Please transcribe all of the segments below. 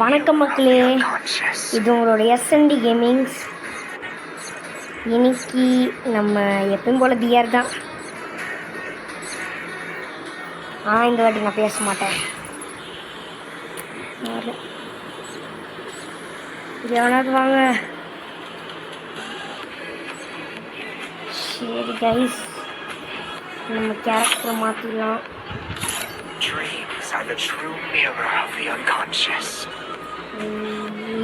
வணக்கம் மக்களே, இது உங்களோட எஸ்என்டி கேமிங்ஸ். இன்னைக்கு நம்ம எப்பயும் போல பிஆர் தான். இந்த வாட்டி நான் பேச மாட்டேன். எவனாவது வாங்க. சரி கைஸ், நம்ம கேரக்டர் மாற்றிடலாம்.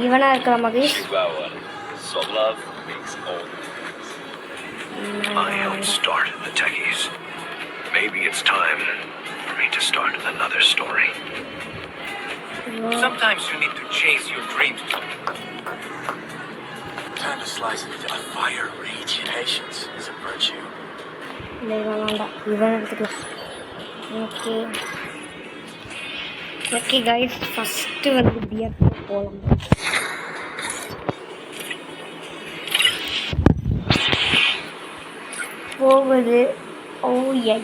இவனா இருக்கிற Mahesh. I helped start the Techies. Maybe it's time for me to start another story. Sometimes you need to chase your dreams. Time to slice it into a fire rage. Patience is a virtue. Okay guys, first வந்து pier போலாம். போகுது. யா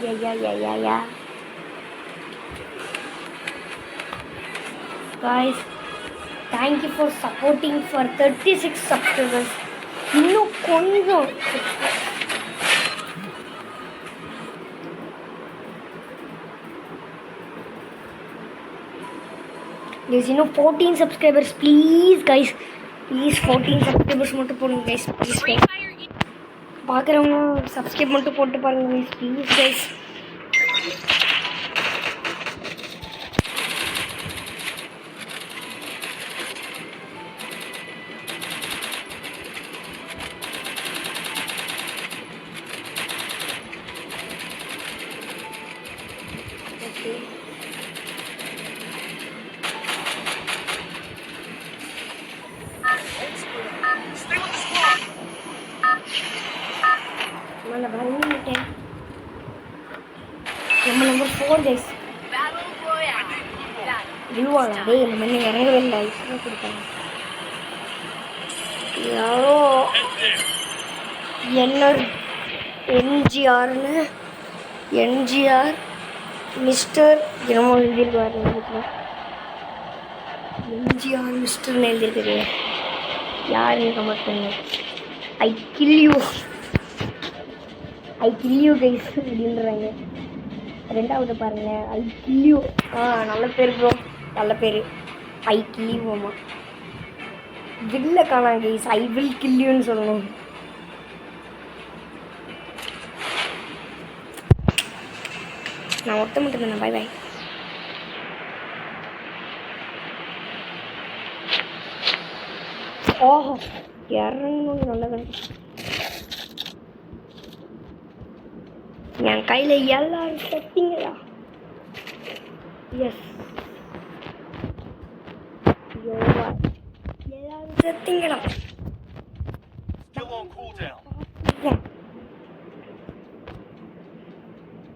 guys, thank you for supporting for 36 subscribers. இன்னும் கொஞ்சம் guys, 14 subscribers please guys, please 14 subscribers மட்டும் போடுங்க guys, please. பார்க்குறவங்க subscribe மட்டும் போட்டு பாருங்க guys, please guys. Number 4 guys. Viewala dei நம்ம இறங்கவே இல்லை. இப்போ கொடுத்தாங்க யாரோ என்ஜிஆர் மிஸ்டர் என்னமோ எழுதியிருக்காரு. என்ஜிஆர் மிஸ்டர்னு எழுதியிருக்குது. யாருன்னு கமெண்ட் பண்ணுங்க. ஐ கில் யூ கைஸ் அப்படின்றாங்க. ரெண்டாவது பாருங்க, ஐ கில் யூ. நல்ல பேர் ப்ரோ, நல்ல பேர். I kill you. ஆமாம், வில்ல காணாங்க கைஸ். ஐ வில் கில் யூன்னு சொல்லணும். நான் ஒருத்த மட்டும் தானே. பாய் பாய். ஓஹோ, இறங்கணும். நல்லதான். என் கையில் எல்லாரும் செத்தீங்களா? எஸ், எல்லாரும் செத்தீங்களா?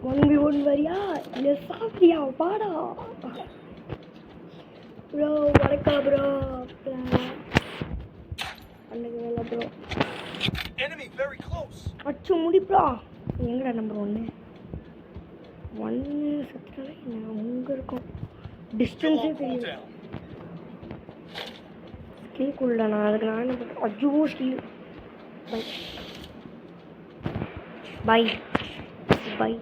1v1 வரியா இல்லை சாப்பிட்டியா? பாடா ப்ரோ. வணக்கம் ப்ரோ. அன்னைக்கு வேலை ப்ரோ. அச்சு முடிப்பா. எங்கடா நம்பர் 1 சத்துனால என்ன அங்கே இருக்கும். டிஸ்டன்ஸே தெரியும். ஸ்கில் குள்ளா நான் அதுக்கு நான் என்ன பண்ணுறேன்? அஜோ ஸ்கில். Bye bye.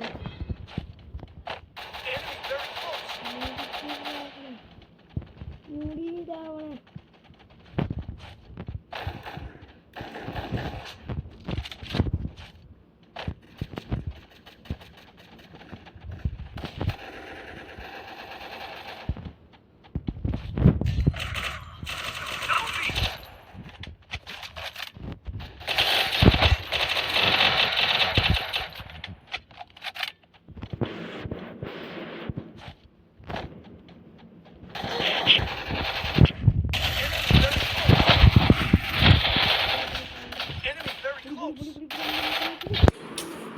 முடிதாவன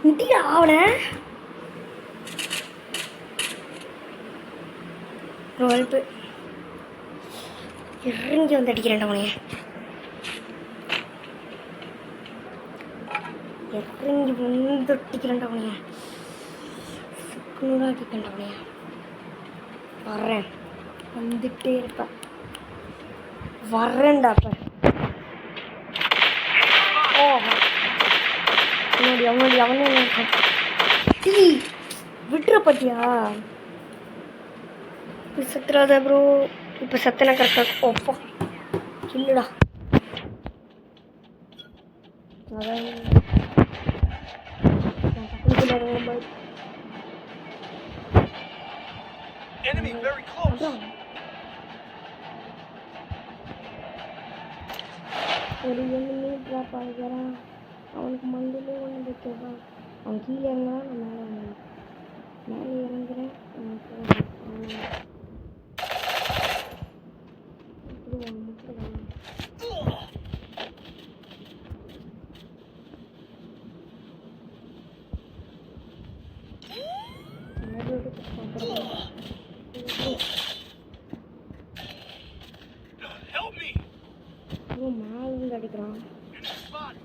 முடியா அவனை. ஹெல்ப்பு இறங்கி வந்து அடிக்கிறேன்டா உனைய. இறங்கி வந்து அடிக்கிறேன்டா உனைய. சிக்கனூடாக கேட்கண்டா உனைய. வர்றேன். வந்துட்டே இருப்பேன். வர்றேன்டா அப்ப. ஓஹோ அவனுடைய அவனே டீ விட்டுற பத்தியா இப்போ சத்துறாத ப்ரோ. இப்போ சத்தனை கரெக்டாக ஓப்பா இல்லைடா. அதான் Enemy very close. ஒரு எண்ணி ட்ராப் ஆகிறான். அவனுக்கு மண்டிலே ஒன்று வைக்கிறான். அவன் கீழே இறங்குறான். நான் மேலே இறங்குறேன். Help me. மேலே அடிக்கிறான். Spot.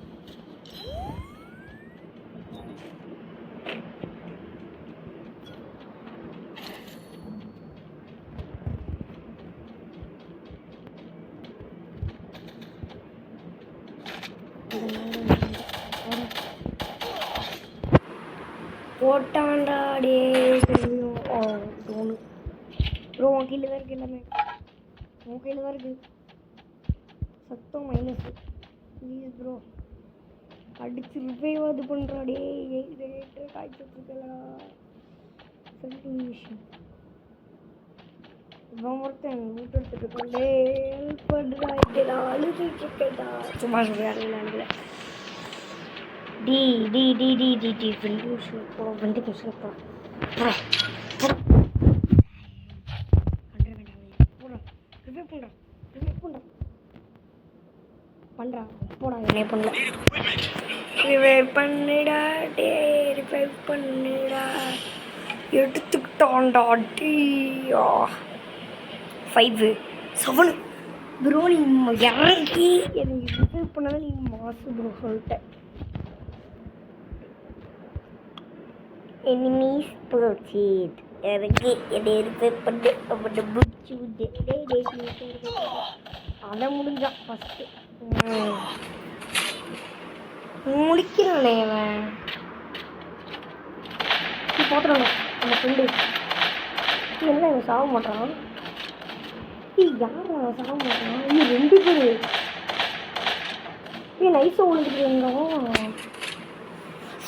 போட்டாண்டா டே தெரியும். ஓ டோனு ப்ரோ உன் கீழே தான் இருக்குது. எல்லாமே உன் கையில் தான் இருக்குது. சத்தம் மைனஸ் ப்ளீஸ் ப்ரோ. அடிச்சு ரிவைவ் அது பண்ணுறாடே. ரேட்டு காய்ச்சிருக்கலாம். சொல்லிட்டு விஷயம் இவன் ஒருத்தன் வீட்டு எடுத்துட்டு கொண்டே ஹெல்ப் பண்ணுறா. இப்படா அழுதுட்டு இருக்கேடா. சும்மா சொல்கிறாங்க. டி டி டி டி டி டி வெல்யூஷன் போட வந்து பேசுகிற போட பண்ணுறா போடா. என்ன பண்ணல ரிவைவ் பண்ணிடா டே. ரிவைவ் பண்ணிடா. எடுத்துக்கிட்டான்டா டீ. 5 7 ப்ரோ. நீ இறங்கி எனக்கு ரிவைவ் பண்ணாதான் நீ மாசு ப்ரோ சொல்லிட்டேன். enemies pursued. இறங்கி என்னை ரிவைவ் பண்ணி அவனை முடிச்சு விட்டு அதை முடிஞ்சான் ஃபஸ்ட்டு. முடிக்கிறானே அவன். பார்த்துறாங்க அந்த ஃப்ரெண்டு. என்ன இவன் சாக மாட்டான். யார் அவன் சாக மாட்டான். இன்னும் 2 பேர் நைஸாக விழுந்துட்டு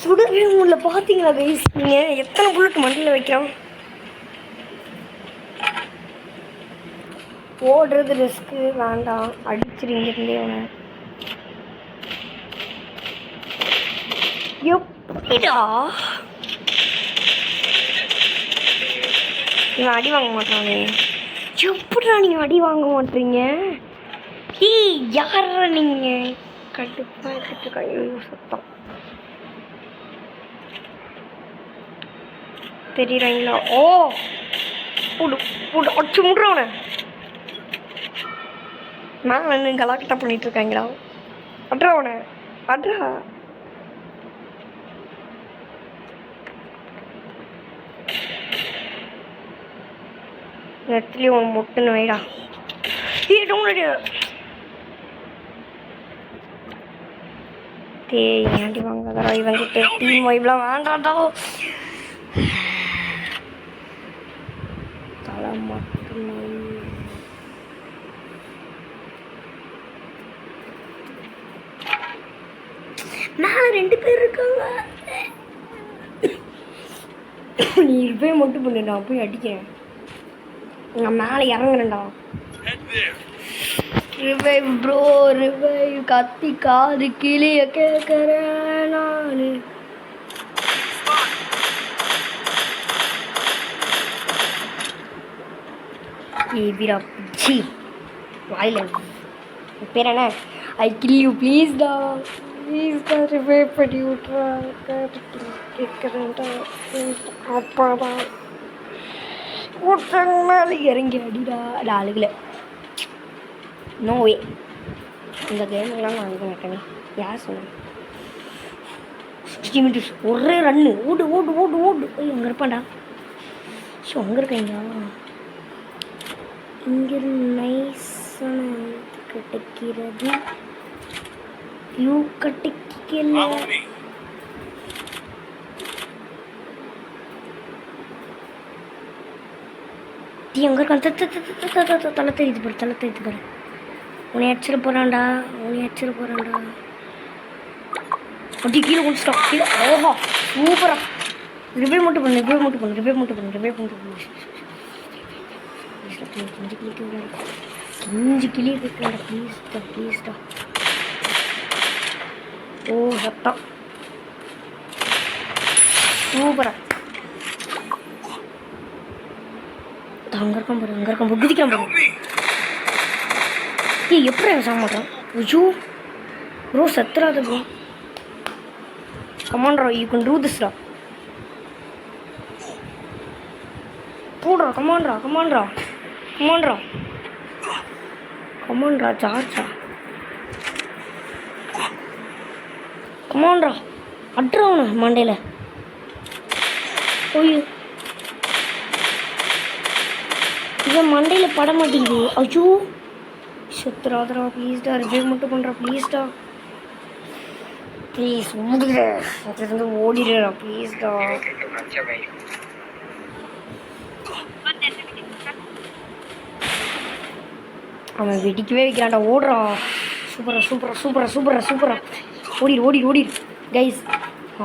சுடவே முடியல. பார்த்தீங்களா கைஸ் நீங்கள் எத்தனை புல்லட் மண்டியில் வைக்கிறான். ஓடுறது ரிஸ்க்கு வேண்டாம். அடிச்சிருங்கிருந்தே அவனை எப்படிடா இவன் அடி வாங்க மாட்டானே. எப்படிடா நீங்கள் அடி வாங்க மாட்டீங்க. யாரா நீங்கள் கடுப்பாக எடுத்துட்டு கையோ சத்தம் தெரியுறாங்களா. ஓ போடு போடு அடிச்சு முடுறவனை. நான் வந்து கலாக்கிட்டா பண்ணிட்டு இருக்காங்களா. அட்ரா அவனை அட்ரா. இடத்துலயும் ஒன்று முட்டுன்னு வைடா. ஏண்டி வாங்காதரா இவங்கிட்ட டீம் வைப்லாம் வேண்டாண்டா. தலை மட்டும் மேலே 2 பேர் இருக்காங்க. நீ போய் மட்டும் பண்ணு. நான் போய் அடிக்கிறேன். நான் மேலே இறங்குறேன்டா. Revive bro revive. கத்தி காது கிளிய கேட்குறேன் நான். வீரா ஜி வாயில பேர் என்ன. ஐ கில் யூ ப்ளீஸ் டா. ப்ளீஸ் டா ரிவைவ் பண்ணி விட்றா. கேட்குறேன்டா. அப்பாடா ஒருத்தங்க மேலே இறங்கி அடிடா. ஆளுகளை நோவே இந்த கேமுக்கெலாம் நான் அனுப்ப மாட்டேங்க. யார் சொன்னேன். 60 மீட்டர்ஸ் ஒரே ரன்னு. ஓடு ஓடு ஓடு ஓடு. அங்கே இருப்பான்டா. ஸோ அங்கே இருக்கீங்களா. இங்கிருந்து நைஸான கிடைக்கிறது. யூ கிடைக்கல. Follow me. டீ அங்கே இருக்கான். தலை தெரியுது பாரு, தலை தெரியுது பாரு. உன்னை அடிச்சிட போகிறான்டா, உன்னை அடிச்சிட போகிறான்டா. அப்படி கீழே குடிச்சிட்டான், கீழே. ஓஹா சூப்பரா. ரிவைவ் மட்டும் பண்ணு, ரிவைவ் மட்டும் பண்ணு, ரிவைவ் மட்டும் பண்ணு, ரிவைவ் மட்டும் பண்ணு. 5 கிளி கேட்கலாடா, ப்ளீஸ்டா ப்ளீஸ்டா. ஓ சத்தம் சூப்பரா. அங்கே இருக்கான் பாரு, அங்கே இருக்கான் பாரு, குதிக்கான் பாரு. Help me. ஏய் எப்படி சாக மாட்டான்? ஐயோ ப்ரோ செத்துறாது ப்ரோ. கமான்ட்ரா, யூ கேன் டூ திஸ்டா. போடுறா, கமான்ட்ரா கமான்ட்ரா கமான்ட்ரா கமான்ட்ரா. சார்ஜா கமான்ட்ரா. அட்ரா அவனை மண்டையில். ஓய்யோ இவன் மண்டையில் பட மாட்டேங்குது. ஐயோ செத்துறாதரா, ப்ளீஸ்டா. ரிவைவ் மட்டும் பண்ணுறா ப்ளீஸ்டா. ப்ளீஸ் ஓடிடுற, அதுலேருந்து ஓடிடுறா ப்ளீஸ்டா. அவன் வெடிக்கவே வைக்கிறான்டா. ஓடுறா. சூப்பரா சூப்பரா சூப்பரா சூப்பரா சூப்பரா. ஓடிடு ஓடிடு ஓடிடு கைஸ்.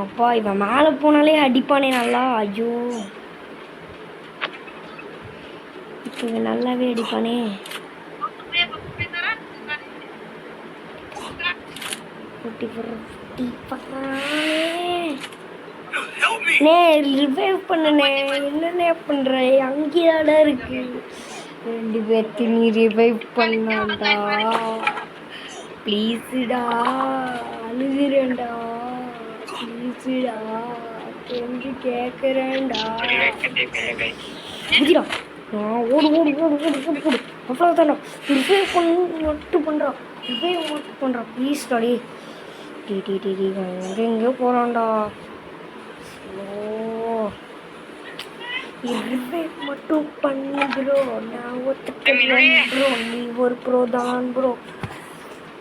அப்பா இவன் மேலே போனாலே அடிப்பானே நல்லா. ஐயோ இப்போ இவன் நல்லாவே அடிப்பானே. Help me. நே ரிவைவ் பண்ணனே, என்னண்ணே பண்ற? அங்கேயாடா இருக்கு. 2 பேர்த்தையும் நீ ரிவைவ் பண்ணாண்டா ப்ளீஸுடா. அழுகிறேன்டா ப்ளீஸுடா, கொஞ்சம் கேட்குறேன்டா. புதிடா. ஓடு ஓடு ஓடு ஓடு ஓடு ஓடு. அவ்வளோ தான்டா. ரிவைவ் பண்ண மட்டும் பண்ணுறா, ரிவைவ் மட்டும் பண்ணுறா ப்ளீஸ்டா. டே டி டி டி டி அங்கே எங்கேயோ போகிறான்டா. ரிவைவ் மட்டும் பண்ணு ப்ரோ, நான் ஒத்துக்கிறேன் ப்ரோ. நீ ஒரு ப்ரோ தான் ப்ரோ.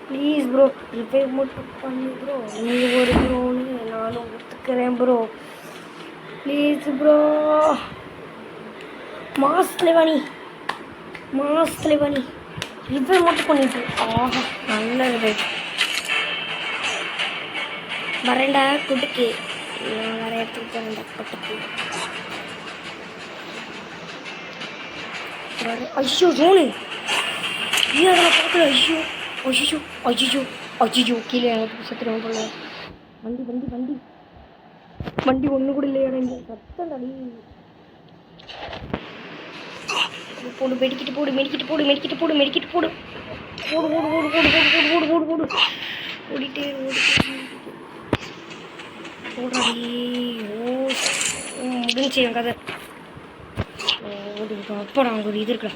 ப்ளீஸ் ப்ரோ ரிவைவ் மட்டும் பண்ணு ப்ரோ. நீ ஒரு ப்ரோன்னு நானும் ஒத்துக்கிறேன் ப்ரோ. Please bro. மாஸ்லவானி மாஸ்லவானி ரிவைவ் மட்டும் பண்ணிட்டு. ஆஹா நல்ல ரிவைவ். வரேன்டா குட்டுக்கு, நான் வேற இடத்துக்கு போகிறேன்டா குட்டுக்கு. ஐயோ ஜோனு ஐயோ அதெல்லாம் பார்க்கல. ஐயோ ஐயோ ஐயோ ஐயோ கீழே எனக்கு சத்துருவேன் போல. வண்டி வண்டி வண்டி வண்டி ஒன்று கூட இல்லையாடா இங்கே. சத்தம் தடி. போடு மெடிக்கிட்டு போடு மெடிக்கிட்டு போடு மெடிக்கிட்டு போடு மெடிக்கிட்டு போடு. ஓடு ஓடு ஓடு ஓடு ஓடு ஓடு ஓடு ஓடு ஓடு. ஓடிட்டே ஓடிட்டே ஓடாடி. ஓ முடிஞ்சு என் கதை. ஓடிக்கிட்டோம். அப்போ அங்கே ஒரு இது இருக்கல,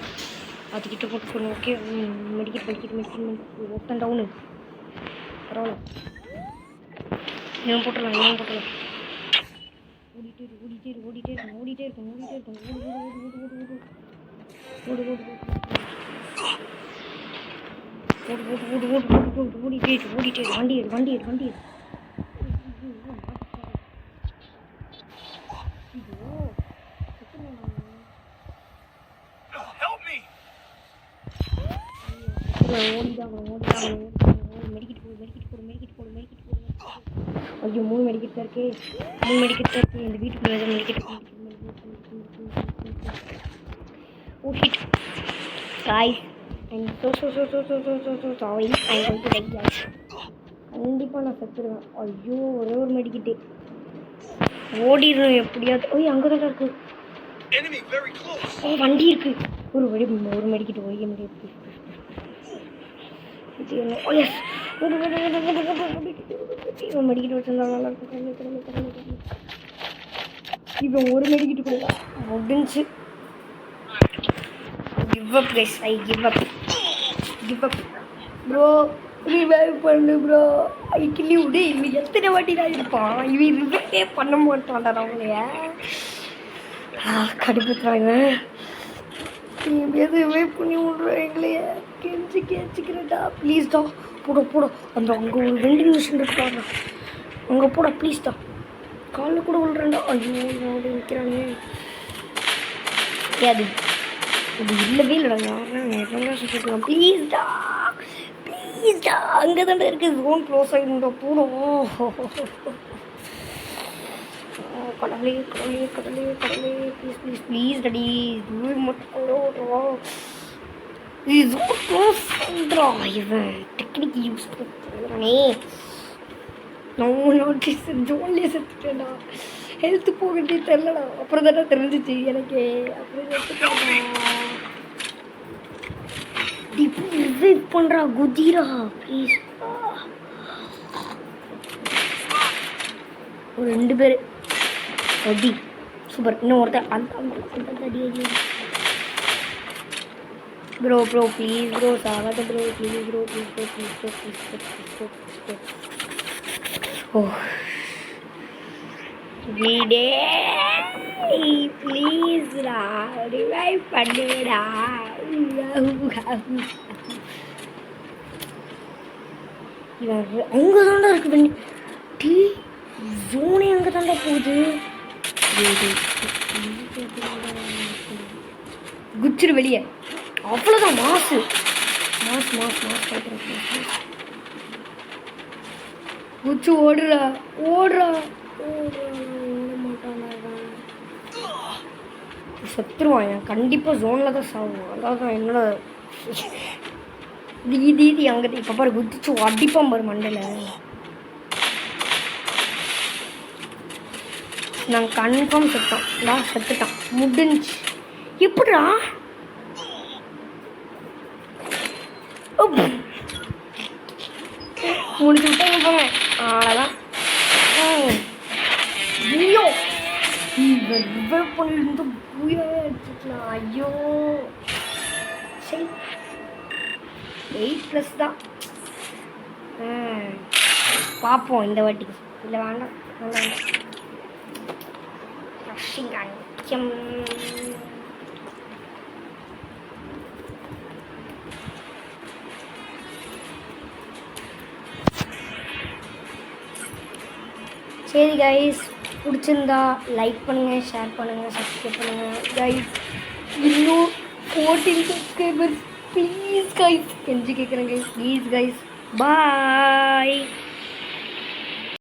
அதுக்கிட்ட போட்டுக்கணும். ஓகே மெடிக்கெட் மெடிக்கெட் மெடிக்கெட் ஒருத்தன் டவுனு. பரவாயில்ல, இவன் போட்டலாம் இவன் போட்டலாம். ஓடிட்டே இருக்கு ஓடிட்டே இருக்கு ஓடிட்டே இருக்கும் ஓடிட்டே இருக்கும் ஓடிட்டே இருக்கும். ஓடு ஓடு ஓடு ஓடு ஓடு ஓடு ஓடு ஓடு ஓடு ஓடு ஓடு ஓடு ஓடு ஓடிட்டே இருக்கு ஓடிட்டே இருக்கு. வண்டி எடு வண்டி எடு வண்டி எடு. Help me. ஓடிதான் மெடிக்கிட்டு போடு மெடிக்கிட்டு போடு மெடிக்கிட்டு போடு மெடிக்கிட்டு போடு. ஐயோ 3 மெடிக்கிட்டு தான் இருக்கு, 3 மெடிக்கிட்டு தான் இருக்கு. இந்த வீட்டுக்குள்ள ஏதோ மெடிக்கிட்டு. Oh shit guys, I'm so sorry. I'm going to die guys. கண்டிப்பாக நான் செத்துருவேன். ஐயோ ஒரே ஒரு மெடிக்கிட்டு ஓடிடணும் எப்படியாவது. ஓய் அங்கே தான் இருக்கு. ஓ வண்டி இருக்கு. ஒரு மெடிக்கிட்டு ஓடிய முடியாது. இது என்ன? ஓ எஸ் இவன் மெடிக்கிட்டு வச்சிருந்தா நல்லா இருக்கும். இவன் ஒரு மெடிக்கிட்டு கூட முடிஞ்சு. Give up guys, I give up bro. Revive பண்ணு bro. I kill you. டேய் இவன் எத்தனை வாட்டி தான் இருப்பான்? இவன் ரிவைவே பண்ண மாட்டான்டா அவங்களைய. கடுப்புறாங்க. எதுவுமே பண்ணி விட்றாங்களே. கேச்சுக்கிறேன்டா ப்ளீஸ்டா. போட அந்த அங்கே ஒரு வெண்டிங் மிஷின் இருக்காங்க, அங்கே போட ப்ளீஸ்டா. காலில் கூட விழுறேன்டா. ஐயோ அப்படி நிற்கிறாங்க. அது இது இல்லவே இல்லைடா. யாருன்னா சொல்லிருக்கலாம். ப்ளீஸ்டா அங்கே தாண்டா இருக்குது. ஜோன் க்ளோஸ் ஆகிடும்டா. போடும். கடவுளே ப்ளீஸ் டடி இது மட்டும். இது க்ளோஸ் பண்ணுறா இவன். டெக்னிக் யூஸ் பண்ணுறானே. நான் ஜோன்லேயே செத்துட்டேன்டா. ஹெல்த்து போகிட்டே தெரிலடா. அப்புறம் தானே தெரிஞ்சிச்சு எனக்கு. அப்புறம் ரிவைவ் பண்ணுறா குதிரா ப்ளீஸ். ஒரு 2 பேர் அடி சூப்பர். இன்னும் ஒருத்தர் அந்த அடி ப்ரோ ப்ளீஸ் ப்ரோ சாவாத ப்ரோ ப்ளீஸ் ப்ரோ. ஓ வீடே ப்ளீஸ்டா ரிவைவ் பண்ணுடா. இவன் அங்கே தாண்டா இருக்கு பண்ணி. டீ ஜோனே அங்கே தாண்டா போகுது. குச்சிரு வெளியே. அவ்வளோதான். மாசு குச்சு ஓடுறா ஓட மாட்டானா. செத்துருவான். என் கண்டிப்பாக ஜோனில் தான் சாகும். அதான் என்னோட தீதி அங்கே இப்போ பாரு குதிச்சு அடிப்பான் பாரு மண்டையில். நான் கன்ஃபார்ம் செத்துட்டான் முடிஞ்சு. எப்படிடா முடிச்சு விட்டாங்க போங்க. அவ்வளோதான். ஐயோ ரிவைவ் பண்ணிட்டு பூயா எடுத்துக்கலாம். ஐயோ சரி 8+ தான். பார்ப்போம் இந்த வாட்டி. இல்லை வேண்டாம். சரி கைஸ், பிடிச்சிருந்தா லைக் பண்ணுங்கள், ஷேர் பண்ணுங்கள், சப்ஸ்கிரைப் பண்ணுங்கள் கைஸ். இன்னும் 14 சப்ஸ்கிரைபர்ஸ் ப்ளீஸ் கைஸ். கெஞ்சி கேட்குறேன் கைஸ், ப்ளீஸ் கைஸ். பாய்.